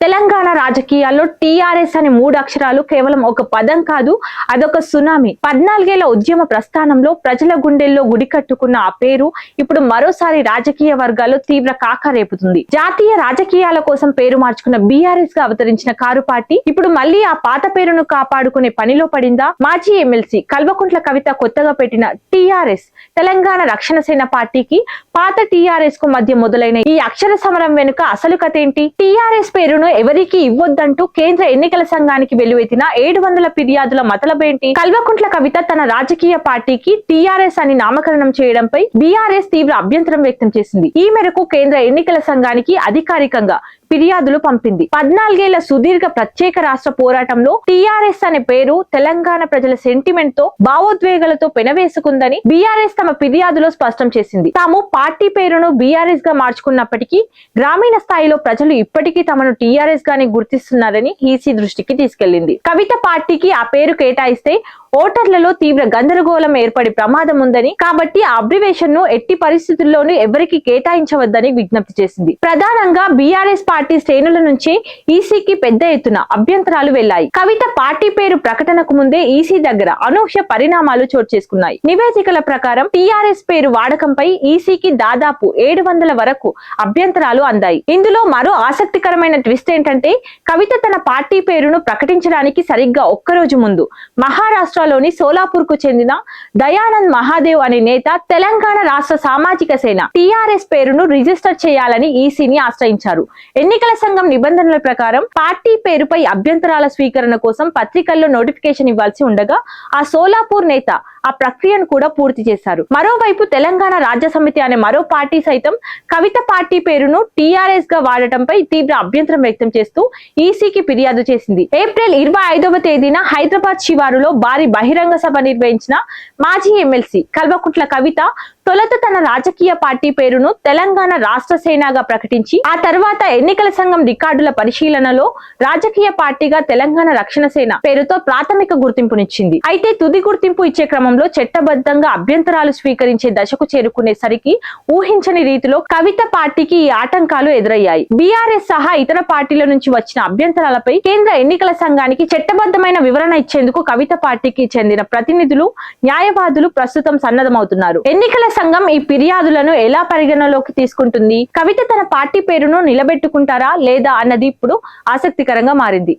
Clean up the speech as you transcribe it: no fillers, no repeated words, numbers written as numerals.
తెలంగాణ రాజకీయాల్లో టీఆర్ఎస్ అనే 3 అక్షరాలు కేవలం ఒక పదం కాదు, అదొక సునామీ. 14 ఏళ్ల ఉద్యమ ప్రస్థానంలో ప్రజల గుండెల్లో గుడి కట్టుకున్న ఆ పేరు ఇప్పుడు మరోసారి రాజకీయ వర్గాల్లో తీవ్ర కాకరేపుతుంది. జాతీయ రాజకీయాల కోసం పేరు మార్చుకున్న బీఆర్ఎస్ గా అవతరించిన కారు పార్టీ ఇప్పుడు మళ్లీ ఆ పాత పేరును కాపాడుకునే పనిలో పడిందా? మాజీ ఎమ్మెల్సీ కల్వకుంట్ల కవిత కొత్తగా పెట్టిన టీఆర్ఎస్ తెలంగాణ రక్షణ సేన పార్టీకి పాత టీఆర్ఎస్ కు మధ్య మొదలైన ఈ అక్షర సమరం వెనుక అసలు కథ ఏంటి? టీఆర్ఎస్ పేరును ఎవరికి ఇవ్వొద్దంటూ కేంద్ర ఎన్నికల సంఘానికి వెలువెత్తిన 700 ఫిర్యాదుల మతలబేంటి? కల్వకుంట్ల కవిత తన రాజకీయ పార్టీకి టీఆర్ఎస్ అని నామకరణం చేయడంపై బీఆర్ఎస్ తీవ్ర అభ్యంతరం వ్యక్తం చేసింది. ఈ మేరకు కేంద్ర ఎన్నికల సంఘానికి అధికారికంగా ఫిర్యాదులు పంపింది. 14 ఏళ్ల సుదీర్ఘ ప్రత్యేక రాష్ట్ర పోరాటంలో టీఆర్ఎస్ అనే పేరు తెలంగాణ ప్రజల సెంటిమెంట్ తో, భావోద్వేగాలతో పెనవేసుకుందని బీఆర్ఎస్ తమ ఫిర్యాదులో స్పష్టం చేసింది. తాము పార్టీ పేరును బీఆర్ఎస్ గా మార్చుకున్నప్పటికీ గ్రామీణ స్థాయిలో ప్రజలు ఇప్పటికీ తమను టీఆర్ఎస్ గానే గుర్తిస్తున్నారని ఈసీ దృష్టికి తీసుకెళ్లింది. కవిత పార్టీకి ఆ పేరు కేటాయిస్తే ఓటర్లలో తీవ్ర గందరగోళం ఏర్పడే ప్రమాదం ఉందని, కాబట్టి ఆ అబ్రివేషన్ ను ఎట్టి పరిస్థితుల్లోనూ ఎవరికి కేటాయించవద్దని విజ్ఞప్తి చేసింది. ప్రధానంగా బీఆర్ఎస్ పార్టీ శ్రేణుల నుంచి ఈసీకి పెద్ద ఎత్తున అభ్యంతరాలు వెళ్లాయి. కవిత పార్టీ పేరు ప్రకటనకు ముందే ఈసీ దగ్గర అనూహ్య పరిణామాలు చోటు చేసుకున్నాయి. నివేదికల ప్రకారం టీఆర్ఎస్ పేరు వాడకంపై ఈసీకి దాదాపు 700 వరకు అభ్యంతరాలు అందాయి. ఇందులో మరో ఆసక్తికరమైన ట్విస్ట్ ఏంటంటే, కవిత తన పార్టీ పేరును ప్రకటించడానికి సరిగ్గా ఒక్కరోజు ముందు మహారాష్ట్రలోని సోలాపూర్ కు చెందిన దయానంద్ మహాదేవ్ అనే నేత తెలంగాణ రాష్ట్ర సామాజిక సేన టీఆర్ఎస్ పేరును రిజిస్టర్ చేయాలని ఈసీని ఆశ్రయించారు. ఎన్నికల సంఘం నిబంధనల ప్రకారం పార్టీ పేరుపై అభ్యంతరాల స్వీకరణ కోసం పత్రికల్లో నోటిఫికేషన్ ఇవ్వాల్సి ఉండగా ఆ సోలాపూర్ నేత ఆ ప్రక్రియను కూడా పూర్తి చేశారు. మరోవైపు తెలంగాణ రాజ్య సమితి అనే మరో పార్టీ సైతం కవిత పార్టీ పేరును టీఆర్ఎస్ గా వాడటంపై తీవ్ర అభ్యంతరం వ్యక్తం చేస్తూ ఈసీకి ఫిర్యాదు చేసింది. ఏప్రిల్ 25వ తేదీన హైదరాబాద్ శివారులో భారీ బహిరంగ సభ నిర్వహించిన మాజీ ఎమ్మెల్సీ కల్వకుంట్ల కవిత తొలుత తన రాజకీయ పార్టీ పేరును తెలంగాణ రాష్ట్ర సేనగా ప్రకటించి ఆ తర్వాత ఎన్నికల సంఘం రికార్డుల పరిశీలనలో రాజకీయ పార్టీగా తెలంగాణ రక్షణ సేన పేరుతో ప్రాథమిక గుర్తింపునిచ్చింది. అయితే తుది గుర్తింపు ఇచ్చే క్రమంలో చట్టబద్ధంగా అభ్యంతరాలు స్వీకరించే దశకు చేరుకునేసరికి ఊహించని రీతిలో కవిత పార్టీకి ఈ ఆటంకాలు ఎదురయ్యాయి. బీఆర్ఎస్ సహా ఇతర పార్టీల నుంచి వచ్చిన అభ్యంతరాలపై కేంద్ర ఎన్నికల సంఘానికి చట్టబద్ధమైన వివరణ ఇచ్చేందుకు కవిత పార్టీకి చెందిన ప్రతినిధులు, న్యాయవాదులు ప్రస్తుతం సన్నద్ధమవుతున్నారు. ఎన్నికల సంఘం ఈ ఫిర్యాదులను ఎలా పరిగణలోకి తీసుకుంటుంది? కవిత తన పార్టీ పేరును నిలబెట్టుకుంటారా లేదా అన్నది ఇప్పుడు ఆసక్తికరంగా మారింది.